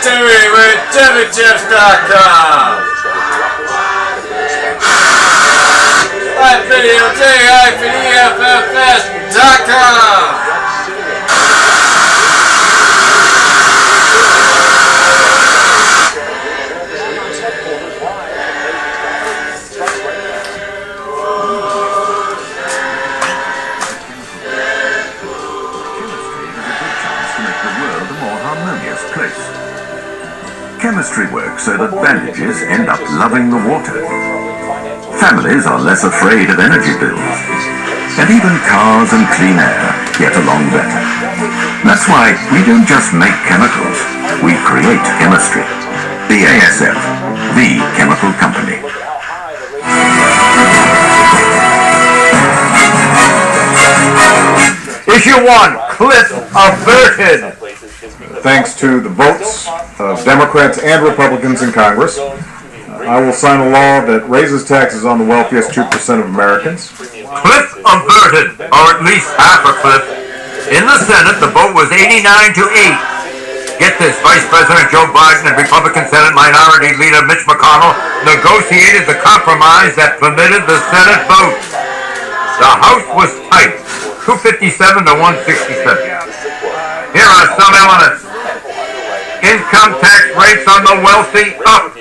Cemetery with DebbieChips.com. Live video JIPDFFS.com. Chemistry works so that bandages end up loving the water. Families are less afraid of energy bills. And even cars and clean air get along better. That's why we don't just make chemicals, we create chemistry. BASF, the chemical company. Issue 1, Cliff averted. Thanks to the votes of Democrats and Republicans in Congress, I will sign a law that raises taxes on the wealthiest 2% of Americans. Cliff averted, or at least half a cliff. In the Senate, the vote was 89 to 8. Get this, Vice President Joe Biden and Republican Senate Minority Leader Mitch McConnell negotiated the compromise that permitted the Senate vote. The House was tight, 257 to 167. Here are some elements. Income tax rates on the wealthy up.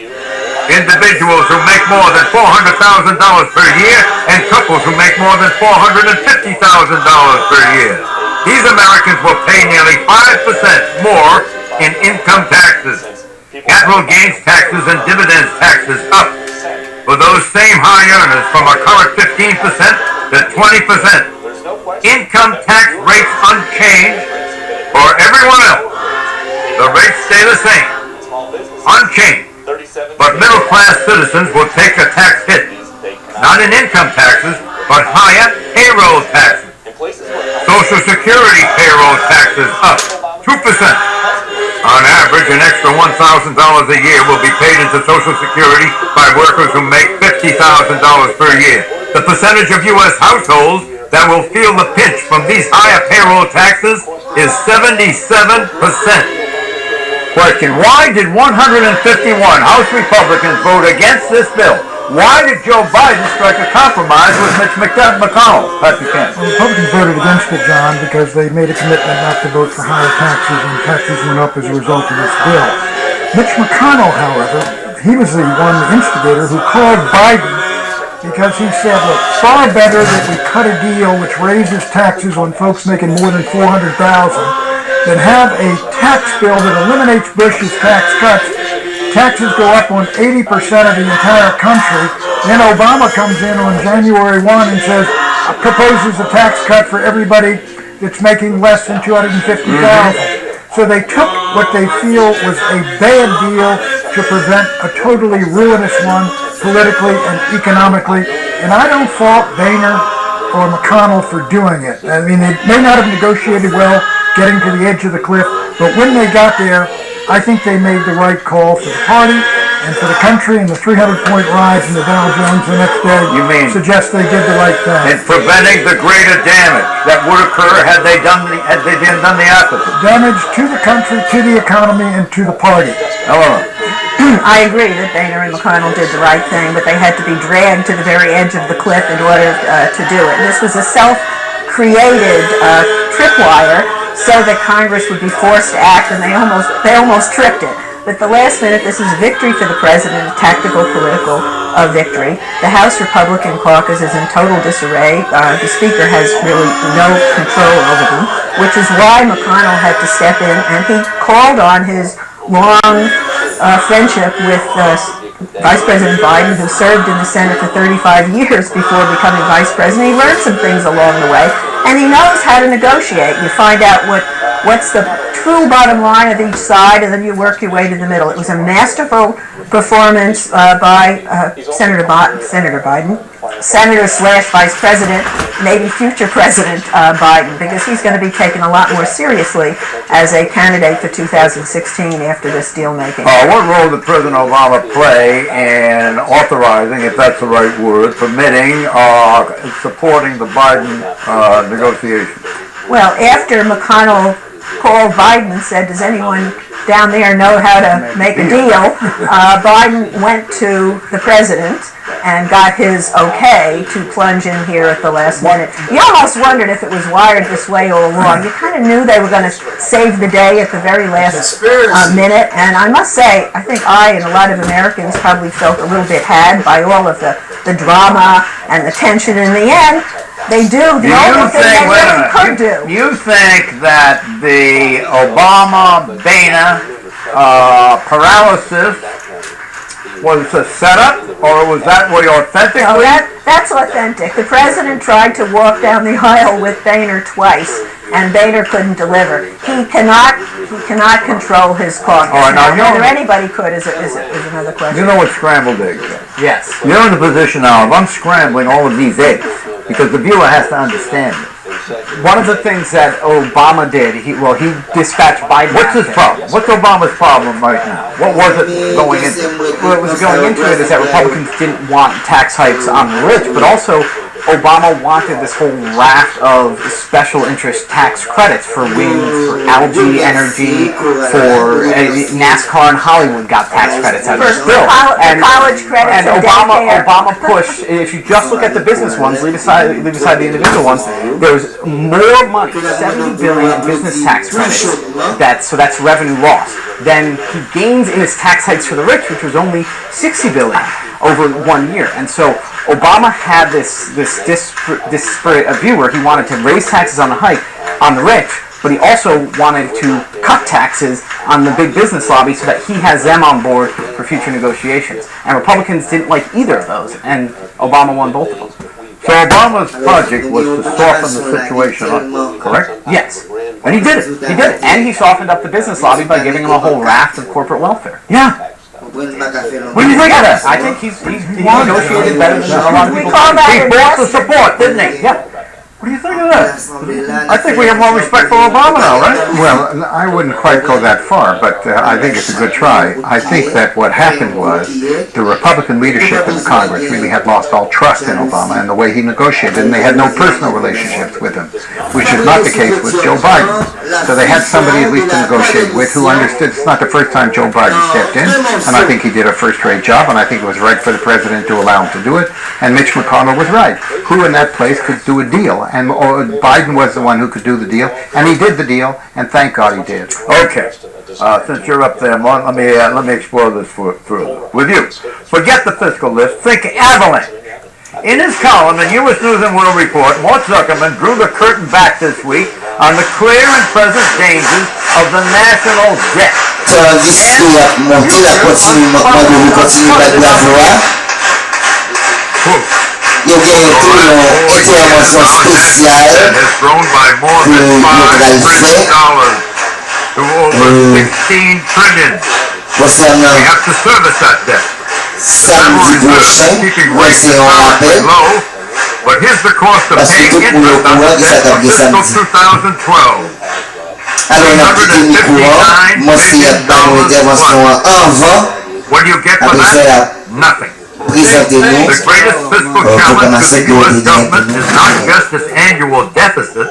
Individuals who make more than $400,000 per year and couples who make more than $450,000 per year. These Americans will pay nearly 5% more in income taxes. Capital gains taxes and dividends taxes up for those same high earners from a current 15% to 20%. Income tax rates unchanged for everyone else. The rates stay the same, unchanged, but middle-class citizens will take a tax hit, not in income taxes, but higher payroll taxes. Social Security payroll taxes up 2%. On average, an extra $1,000 a year will be paid into Social Security by workers who make $50,000 per year. The percentage of U.S. households that will feel the pinch from these higher payroll taxes is 77%. Question, why did 151 House Republicans vote against this bill? Why did Joe Biden strike a compromise with Mitch McConnell? Patrick Kent. Well, Republicans voted against it, John, because they made a commitment not to vote for higher taxes, and taxes went up as a result of this bill. Mitch McConnell, however, he was the one, the instigator, who called Biden because he said, look, far better that we cut a deal which raises taxes on folks making more than $400,000 than have a tax bill that eliminates Bush's tax cuts. Taxes go up on 80% of the entire country. Then Obama comes in on January 1 and says, proposes a tax cut for everybody that's making less than $250,000. So they took what they feel was a bad deal to prevent a totally ruinous one politically and economically. And I don't fault Boehner or McConnell for doing it. I mean, they may not have negotiated well getting to the edge of the cliff, but when they got there, I think they made the right call for the party and for the country, and the 300-point rise in the Dow Jones the next day suggests they did the right thing. In preventing the greater damage that would occur had they done the opposite. Damage to the country, to the economy, and to the party. Hello. I agree that Boehner and McConnell did the right thing, but they had to be dragged to the very edge of the cliff in order to do it. This was a self-created tripwire so that Congress would be forced to act, and they almost tripped it. But at the last minute, this is a victory for the president, a tactical political victory. The House Republican caucus is in total disarray. The Speaker has really no control over them, which is why McConnell had to step in, and he called on his long friendship with Vice President Biden, who served in the Senate for 35 years before becoming Vice President. He learned some things along the way, and he knows how to negotiate. You find out what's the true bottom line of each side, and then you work your way to the middle. It was a masterful performance by Senator Biden, Senator/Vice President, maybe future President Biden, because he's going to be taken a lot more seriously as a candidate for 2016 after this deal making. What role did President Obama play in authorizing, if that's the right word, permitting, supporting the Biden negotiations? Well, after McConnell called Biden and said, does anyone down there know how to make a deal, Biden went to the president and got his okay to plunge in here at the last minute. You almost wondered if it was wired this way all along. You kind of knew they were going to save the day at the very last minute. And I must say, I think I and a lot of Americans probably felt a little bit had by all of the drama and the tension. In the end, they do the only thing they really could do. You think that the Obama-Boehner paralysis was a setup, or was that what authentically? No, that's authentic. The president tried to walk down the aisle with Boehner twice, and Boehner couldn't deliver. He cannot control his caucus. All right, now, whether anybody could is another question. You know what scrambled eggs are? Yes. You're in the position now of unscrambling all of these eggs, because the viewer has to understand this. One of the things that Obama did, he dispatched Biden. What's his problem? What's Obama's problem right now? What was it going into? What was going into it is that Republicans didn't want tax hikes on the rich, but also Obama wanted this whole raft of special interest tax credits for wind, for algae energy, for NASCAR and Hollywood got tax credits out of this bill. And college credits and Obama pushed, if you just look at the business ones, leave aside the individual ones, there was more money, $70 billion in business tax credits, so that's revenue loss. Then he gains in his tax hikes for the rich, which was only $60 billion over 1 year. And so Obama had this disparate view where he wanted to raise taxes on the rich, but he also wanted to cut taxes on the big business lobby so that he has them on board for future negotiations. And Republicans didn't like either of those, and Obama won both of them. So Obama's project was to soften the situation up, correct? Yes. And he did it. He did it. And he softened up the business lobby by giving them a whole raft of corporate welfare. Yeah. What do you think of that? I think he negotiated better than a lot of people. We call that He bought the investment. support, didn't he? Yeah. What do you think of that? I think we have more respect for Obama now, right? Well, I wouldn't quite go that far, but I think it's a good try. I think that what happened was the Republican leadership in the Congress really had lost all trust in Obama and the way he negotiated, and they had no personal relationships with him, which is not the case with Joe Biden. So they had somebody at least to negotiate with who understood it's not the first time Joe Biden stepped in, and I think he did a first-rate job, and I think it was right for the president to allow him to do it, and Mitch McConnell was right. Who in that place could do a deal? And Biden was the one who could do the deal, and he did the deal, and thank God he did. Okay. Since you're up there, Mark, let me explore this further with you. Forget the fiscal list. Think avalanche. In his column in U.S. News and World Report, Mort Zuckerman drew the curtain back this week on the clear and present dangers of the national debt. Yo gen tou yon intervensyon spesyal has grown by more than $5 trillion to over 16 trillion. We konsernan have to service that debt. samedi prochen, Keeping mwen rates se yon relatively rappel, low, but here's the cost of Parce que paying tout pour le interest on the courant, debt ça for tape fiscal samedi. 2012. alon nan pite ni kouran, mwen se yon ban yon intervensyon anvan, What do you get for apre fè that? la Nothing. prezante nou, The greatest fiscal pour challenge komanse to the U.S. gwen government is not just its annual deficit,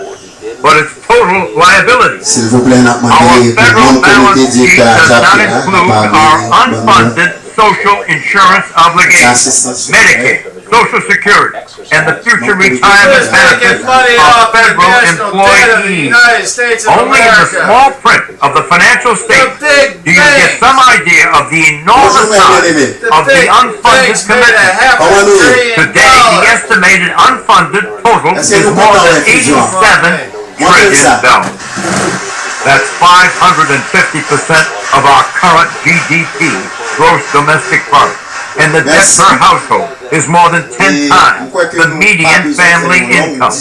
but its total liability. s'il vous plaît, nan Our mande federal yon komite balance sheet direktor does not atapè, include our unfunded social insurance obligations, Medicaid, Social Security, and the future retirement Just making benefits money of off the federal national debt of the employees. United States of Only in the America. small print of the financial statement big do you get banks. some idea of the enormous size of the unfunded banks made commitment. $500 billion. Today, the estimated unfunded total is more than $87 trillion. That's 550% of our current GDP, gross domestic product. And the debt per household is more than 10 times the median family income.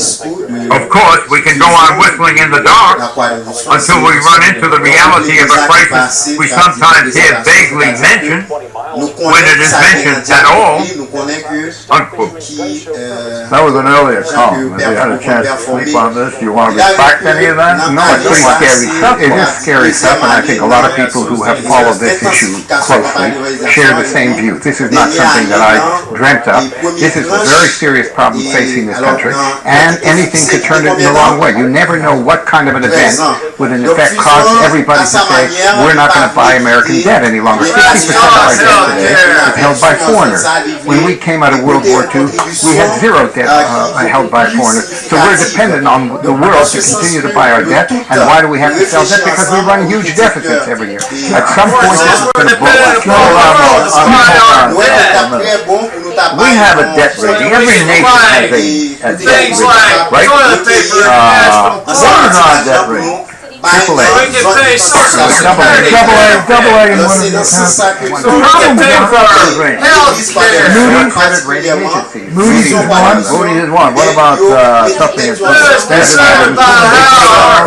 Of course, we can go on whistling in the dark until we run into the reality of a crisis we sometimes hear vaguely mentioned, when it is mentioned at all, unquote. That was an earlier column. If you had a chance to sleep on this, do you want to retract any of that? No, it's pretty scary stuff. It is scary stuff, and I think a lot of people who have followed this issue closely share the same view. This this is not something that I dreamt of. This is a very serious problem facing this country, and anything could turn it in the wrong way. You never know what kind of an event would in effect cause everybody to say, we're not going to buy American debt any longer. 50% of our debt today is held by foreigners. When we came out of World War II, we had zero debt held by foreigners. So we're dependent on the world to continue to buy our debt. And why do we have to sell debt? Because we run huge deficits every year. At some point, this is going to blow up. We have a debt rating. Every nation has a debt rating, right? Toilet paper, What is our debt rating? Triple A. We can pay Social Security. Double A, and one of the accounts. So we can pay for health care. Moody's credit rating agencies. Moody's is one. Moody's is one. What about something that's Concerned about how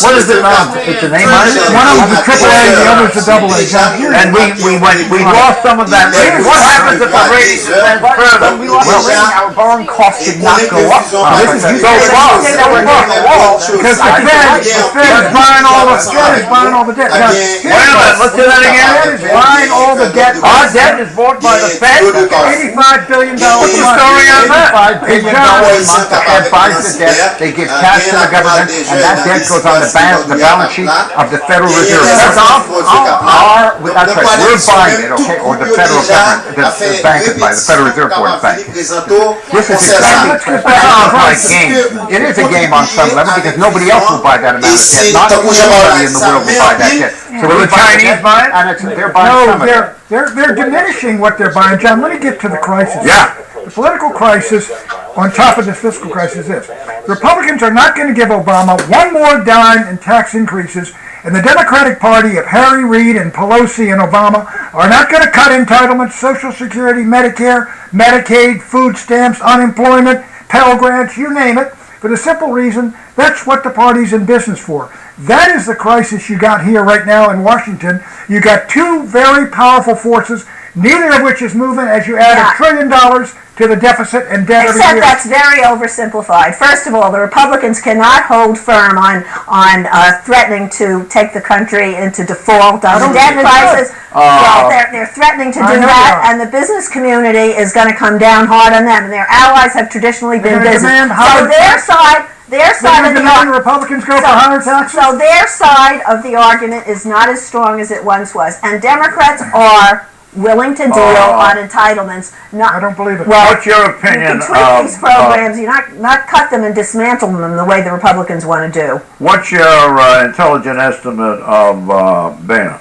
what is it now? It's an A minus? One of them's a triple A, the other's a double A. And we lost some of that rating. What happens if the rating descends further? We lost the rating, our borrowing costs did not go up. This is so far. Because the Fed is buying all the debt. Now, Wait a minute, let's do that again. Fed is buying all the debt. Our debt is bought by the Fed? $85 billion a month. What's the story on that? $85 billion a month, the Fed buys the debt, they give cash to the government, and that debt goes on the balance sheet of the Federal Reserve. That's right, we're buying it, okay, or the federal government, the bank is buying, the Federal Reserve Board is buying. This is exactly, Sounds like games. it is a game on some level, because nobody else will buy that amount of debt. Not everybody in the world will buy that debt. So Will the Chinese buy it? And they're buying No, some of it. they're diminishing what they're buying. John, let me get to the crisis. Yeah. The political crisis on top of this fiscal crisis is Republicans are not going to give Obama one more dime in tax increases, and the Democratic Party of Harry Reid and Pelosi and Obama are not going to cut entitlements, Social Security, Medicare, Medicaid, food stamps, unemployment, Pell Grants, you name it, for the simple reason that's what the party's in business for. That is the crisis you got here right now in Washington. You got two very powerful forces, neither of which is moving as you add $1 trillion to the deficit and debt every Except year. that's very oversimplified. First of all, the Republicans cannot hold firm on threatening to take the country into default on the debt crisis. Well, they're threatening to do that, and the business community is going to come down hard on them, and their allies have traditionally been They're business. gonna demand So higher their side of the argument. Republicans go for higher taxes? So their side of the argument is not as strong as it once was, and Democrats are willing to deal on entitlements. Not, I don't believe it. Well, What's your you opinion can tweak these programs. You not cut them and dismantle them the way the Republicans want to do. What's your intelligent estimate of Boehner?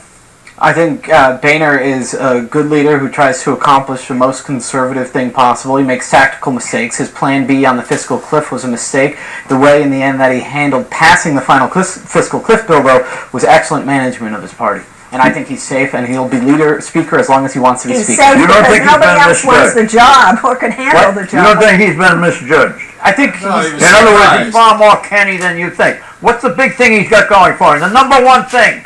I think Boehner is a good leader who tries to accomplish the most conservative thing possible. He makes tactical mistakes. His plan B on the fiscal cliff was a mistake. The way, in the end, that he handled passing the final fiscal cliff bill, though, was excellent management of his party. And I think he's safe, and he'll be speaker as long as he wants to be He's speaker. safe You don't because think he's nobody been else wants the job or can handle the You don't job. think he's been misjudged? I think he's In other words, he's far more canny than you think. What's the big thing he's got going for him? The number one thing.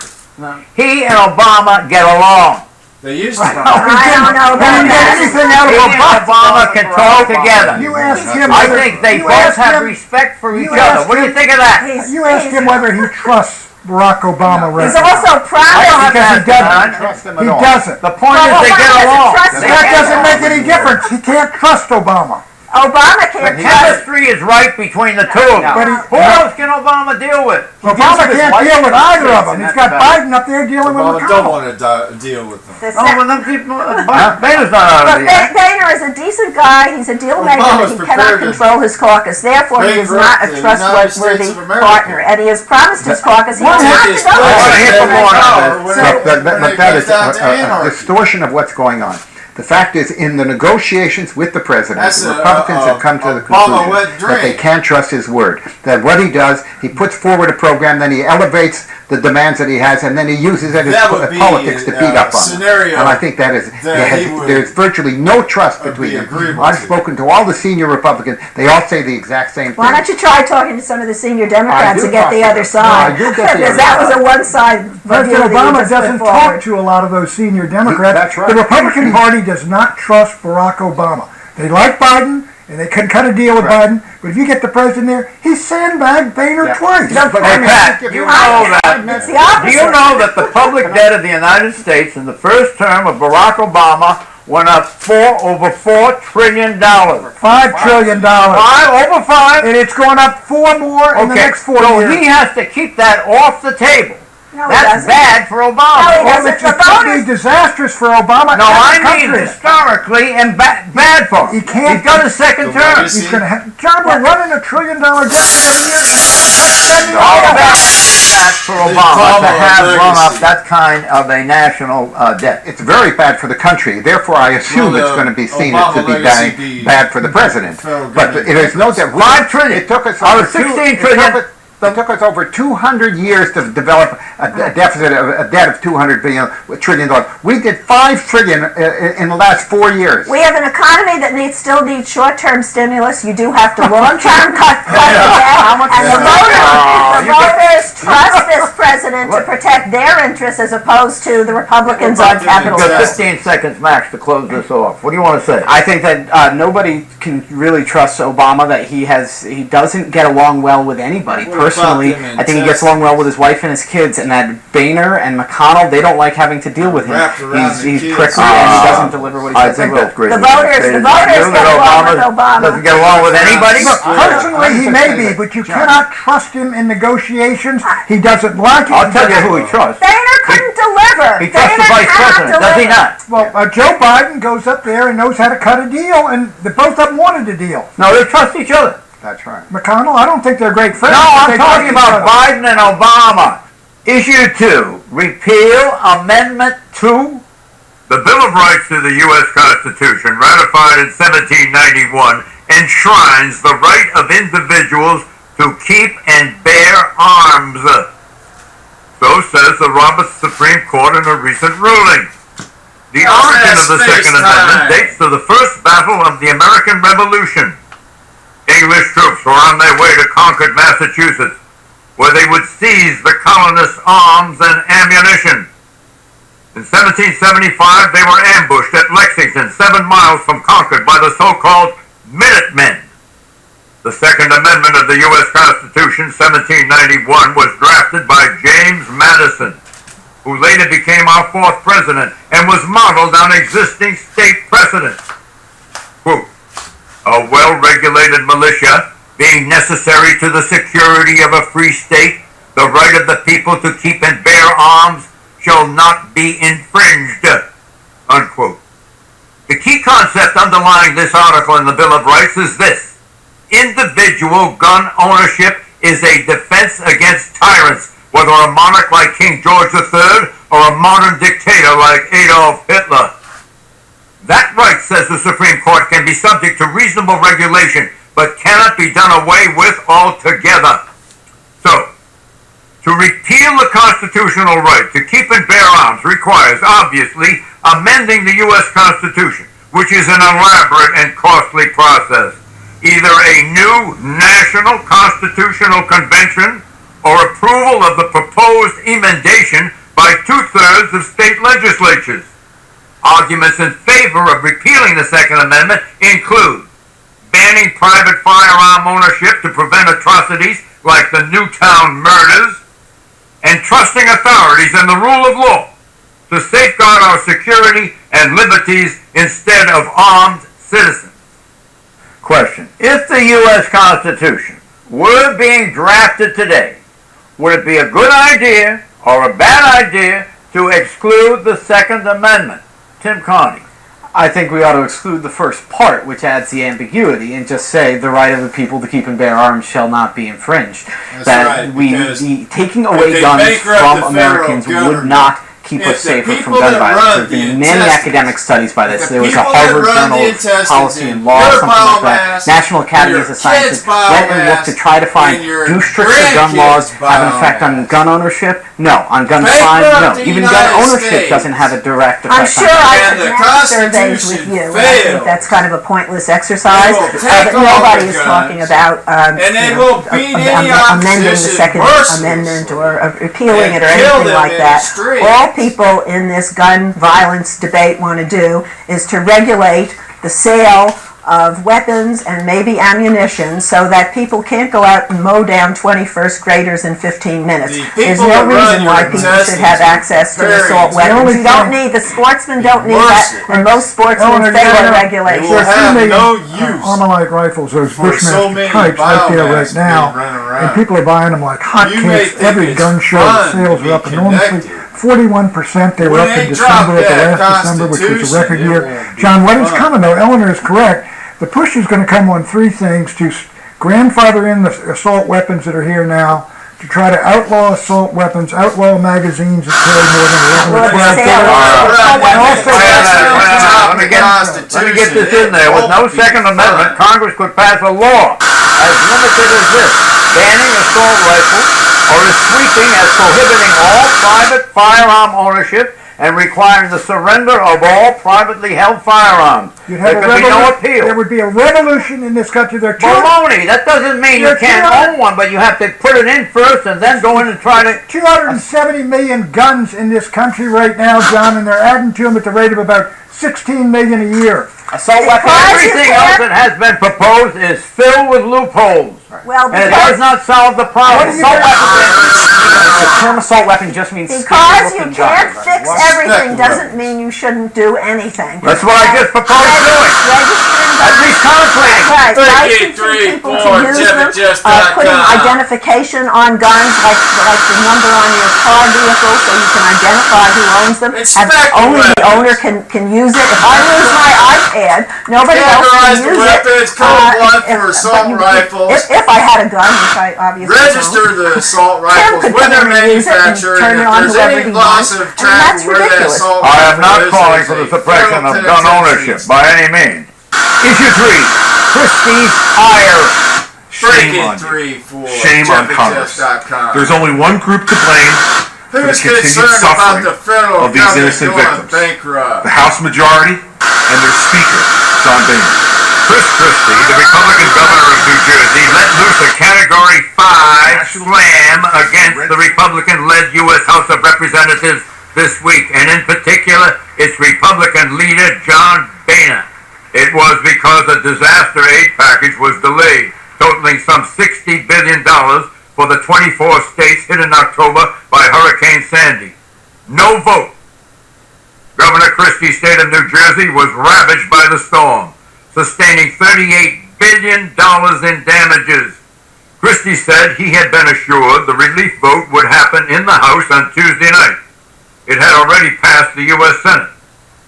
He and Obama get along. They used to. I don't know about Can you get that. anything out of He and Obama? Obama can talk together. You asked him I whether- think they you both asked have him- respect for each you other. asked What do you him- think of that? You asked him whether he trusts Barack Obama right He's now. also proud I don't of have Because he that doesn't. Trust them He at all. doesn't. The point Well, is they Obama get doesn't along. trust They him. That get doesn't along. make any difference. He can't trust Obama. Obama can't trust. Chemistry is right between the two of them. But Who else can Obama deal with? Obama his can't wife deal with either of them. and He's that's got about it. Biden up there dealing with Obama don't McConnell. want to deal with them. The Oh, sec- well, them people, Boehner's not out But of the act. Boehner is a decent guy. He's a deal maker, Obama's but he cannot prepared to control his caucus. Therefore, he is bankrupt not a the United States trustworthy of America. partner. And he has promised his caucus he will What not is develop. I want to hear some more on this. But that is a distortion of what's going on. The fact is, in the negotiations with the president, That's the a- Republicans have come to the Obama conclusion wet that they dream. can't trust his word. That what he does, he puts forward a program, then he elevates the demands that he has, and then he uses it as That would be politics to beat up on them. scenario And I think that is, that he would there's virtually no trust be between them. agreeable I've to. spoken to all the senior Republicans. They all say the exact same thing. Why don't you try talking to some of the senior Democrats do and get talk the to other them. No, I side? do get the Because other that was side. a one-side view President that you Obama just put doesn't forward. talk to a lot of those senior Democrats. That's right. The Republican Party does not trust Barack Obama. They like Biden, and they can cut a deal with Biden, but if you get the president there, he sandbagged Boehner twice. Hey, Pat, you know that. It's the Do opposite. you know that the public debt of the United States in the first term of Barack Obama went up over $4 trillion. $5 trillion. Over 5. And it's going up 4 more in the next 4 so years. he has to keep that off the table. No, That's bad for Obama. No, he Well, doesn't. it could be disastrous for Obama. No, I and the mean country. historically and bad for him. He can't- He's got a second term. He's going to have, John, we're running $1 trillion deficit every year. He's got to cut spending All all of of that. that's for Obama to have run up that kind of a national debt. It's very bad for the country. Therefore, I assume it's going to be seen as to be bad for the president. But it is no doubt. 5 trillion. It took us Out over of 16 trillion. It took us over 200 years to develop a deficit of a debt of $200 trillion. We did $5 trillion in the last 4 years. We have an economy that still needs short-term stimulus. You do have to long-term cut the debt. And the voters trust this president to protect their interests as opposed to the Republicans on Capitol You've got Hill. 15 seconds max to close this off. What do you want to say? I think that nobody can really trust Obama. That he doesn't get along well with anybody. Personally, I think he gets along well with his wife and his kids. And that Boehner and McConnell, they don't like having to deal with him. He's prickly and he doesn't deliver what he I says he think will. that's great. The voters get along with Obama. Doesn't get along with anybody. Personally, he may be, but you cannot trust him in negotiations. He doesn't like it. I'll tell you who he trusts. Boehner couldn't deliver. He trusts the vice president, does he not? Well, Joe Biden goes up there and knows how to cut a deal, and both of them wanted a deal. No, they trust each other. That's right. McConnell, I don't think they're great friends. No, but I'm they talking trust each about other. Biden and Obama. Issue 2, repeal Amendment 2. The Bill of Rights to the U.S. Constitution, ratified in 1791, enshrines the right of individuals to keep and bear arms. So says the Roberts Supreme Court in a recent ruling. The origin of the Second Amendment dates to the first battle of the American Revolution. English troops were on their way to Concord, Massachusetts, where they would seize the colonists' arms and ammunition. In 1775, they were ambushed at Lexington, 7 miles from Concord, by the so-called Minutemen. The Second Amendment of the U.S. Constitution, 1791, was drafted by James Madison, who later became our 4th president and was modeled on existing state precedents. Quote, a well-regulated militia being necessary to the security of a free state, the right of the people to keep and bear arms shall not be infringed. Unquote. The key concept underlying this article in the Bill of Rights is this: individual gun ownership is a defense against tyrants, whether a monarch like King George III or a modern dictator like Adolf Hitler. That right, says the Supreme Court, can be subject to reasonable regulation, but cannot be done away with altogether. So, to repeal the constitutional right to keep and bear arms requires, obviously, amending the U.S. Constitution, which is an elaborate and costly process. Either a new national constitutional convention or approval of the proposed emendation by 2/3 of state legislatures. Arguments in favor of repealing the Second Amendment include banning private firearm ownership to prevent atrocities like the Newtown murders, and trusting authorities and the rule of law to safeguard our security and liberties instead of armed citizens. Question: if the U.S. Constitution were being drafted today, would it be a good idea or a bad idea to exclude the Second Amendment? Tim Connie. I think we ought to exclude the first part, which adds the ambiguity, and just say the right of the people to keep and bear arms shall not be infringed. That's that right, taking away guns from Americans would not keep us safer from gun violence. There have been many academic studies by this. There was a Harvard Journal of Policy and Law, something like that. National Academies of Sciences went and looked to try to find, do stricter gun laws have an effect on gun ownership? No. On gun crime? No. Even gun ownership doesn't have a direct effect I'm on sure gun I And could the have surveys with you. I think that's kind of a pointless exercise. But nobody is talking about amending the Second Amendment or repealing it or anything like that. All people in this gun violence debate want to do is to regulate the sale of weapons and maybe ammunition so that people can't go out and mow down 21st graders in 15 minutes. There's no reason why people should have access to assault weapons. You don't need, the sportsmen don't need that, and most sportsmen favor regulation. There are 3 million Armalite rifles, those Bushmaster types out there right now, and people are buying them like hotcakes. Every gun show, the sales are up enormously. 41%, they were up in December, at the last December, which was a record year. John, what is coming though, Eleanor is correct. The push is going to come on 3 things: to grandfather in the assault weapons that are here now, to try to outlaw assault weapons, outlaw magazines that carry more than 11 or 12. Let me get this in there. With no Second Amendment, Congress could pass a law as limited as this, banning assault rifles, or as sweeping as prohibiting all private firearm ownership and requiring the surrender of all privately held firearms. There could be no appeal. There would be a revolution in this country. Baloney! That doesn't mean you can't own one, but you have to put it in first and then go in and try to... 270 million guns in this country right now, John, and they're adding to them at the rate of about 16 million a year. Assault weapons. Everything else that has been proposed is filled with loopholes. Well, and it does not solve the problem. The term assault weapon just means because you can't fix everything doesn't mean you shouldn't do anything. That's what I just proposed doing. At least contemplating. Right, licensing people to use them, putting identification on guns, like the number on your car vehicle, so you can identify who owns them. Only the owner can use it. If I lose my iPad, nobody else can use it. It's code blood for assault rifles. If I had a gun, which I obviously register the assault rifles when they're manufactured, and if there's any loss of track of where that assault rifle is. I am not calling for the suppression of gun ownership by any means. Issue 3, Christie's ire. Shame on Congress. There's only one group to blame for the continued suffering of these innocent victims. The House majority and their Speaker, John Boehner. Chris Christie, the Republican governor of New Jersey, let loose a Category 5 slam against the Republican-led U.S. House of Representatives this week, and in particular, its Republican leader, John Boehner. It was because a disaster aid package was delayed, totaling some $60 billion for the 24 states hit in October by Hurricane Sandy. No vote. Governor Christie's state of New Jersey was ravaged by the storm, sustaining $38 billion in damages. Christie said he had been assured the relief vote would happen in the House on Tuesday night. It had already passed the U.S. Senate,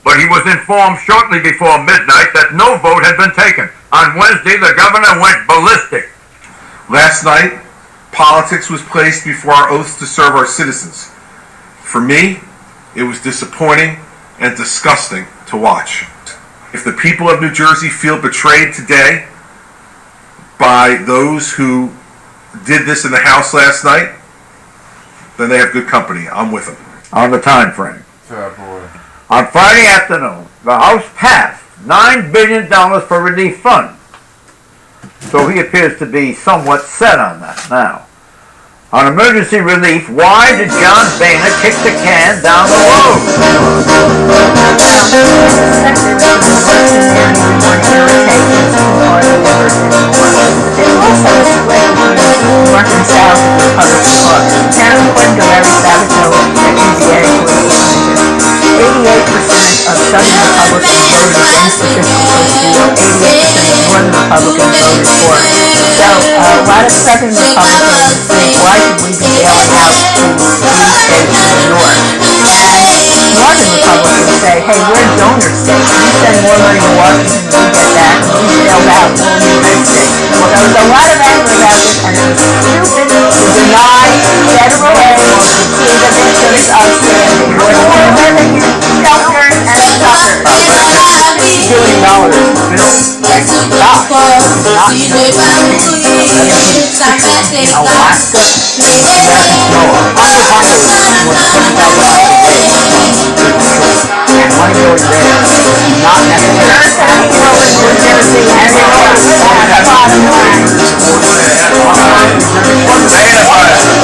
but he was informed shortly before midnight that no vote had been taken. On Wednesday, the governor went ballistic. Last night, politics was placed before our oaths to serve our citizens. For me, it was disappointing and disgusting to watch. If the people of New Jersey feel betrayed today by those who did this in the House last night, then they have good company. I'm with them. On the time frame. Oh, boy. On Friday afternoon, the House passed $9 billion for relief fund. So he appears to be somewhat set on that now. On emergency relief, why did John Boehner kick the can down the road? Of Southern Republicans voted against the fiscal push deal, 88% of Northern Republicans voted for it. So a lot of Southern Republicans think, why should we be bailing out to blue states to the north? And Northern Republicans say, hey, we're donor states. We send more money to Washington than we get back, and we bailed out more than red states. Well, there was a lot of anger about this, and it was stupid to deny federal aid to the victims of Sandy. We're living in shelter and suffering. $1 billion bill stop. In Alaska, and money going there, not necessarily.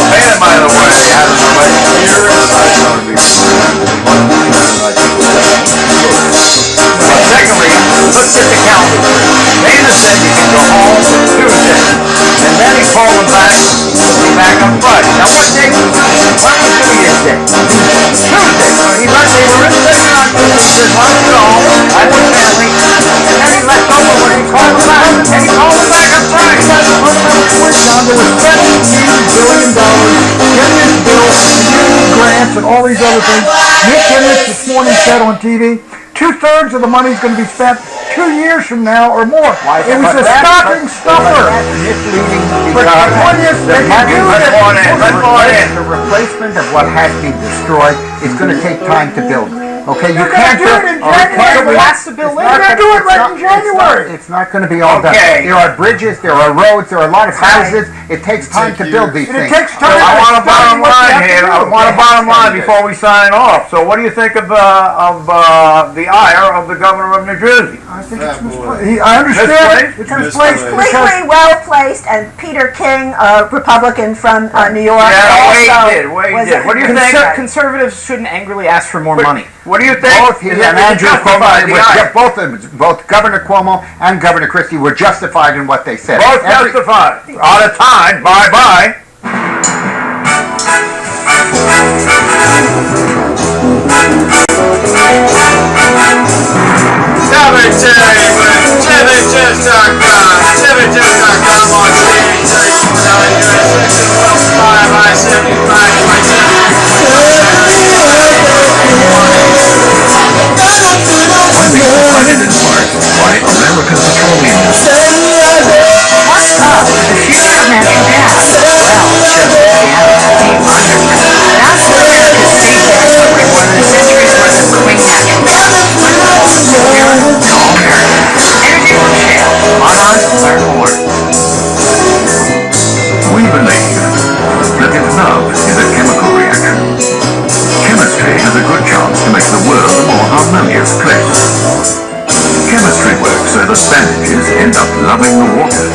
Boehner, by the way, has a Secondly, let's get the calendar. and all these other things. Nick Henrich this morning said on TV, 2/3 of the money is going to be spent 2 years from now or more. It was a stocking stuffer. Misleading But the point is, they can do it. The replacement of what has been destroyed is going to take time to build. Okay, you can't do it in January. It has to build later. They're going to do it right in January. It's not going to be all done. There are bridges, there are roads, there are a lot of houses. It takes time to build these things. It takes time. I want a bottom line here. I want a bottom line before we sign off. So what do you think of the ire of the governor of New Jersey? I think it's misplaced. I understand it's misplaced. Completely well placed, and Peter King, a Republican from New York, Yeah, Wade did. What do you think? Conservatives shouldn't angrily ask for more money. What do you think? Both he and Andrew Cuomo, both Governor Cuomo and Governor Christie were justified in what they said. Both justified. Out of time. Bye-bye. TVJets.com on by American Petroleum. What's up with the future of natural gas? Well, it shows that reality is 100%. That's what America's secret is over more than a century's worth of clean natural gas. To all Americans. Energy from Shale. Log on to learn more. We believe that if love is a chemical reaction, chemistry has a good chance to make the world a more harmonious place. Chemistry works so that bandages end up loving the water.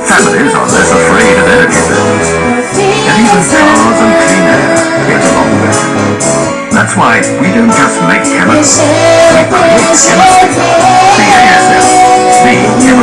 Families are less afraid of energy bills. And even cars and clean air get along better. That's why we don't just make chemicals, we create chemistry. The ASF, the chemical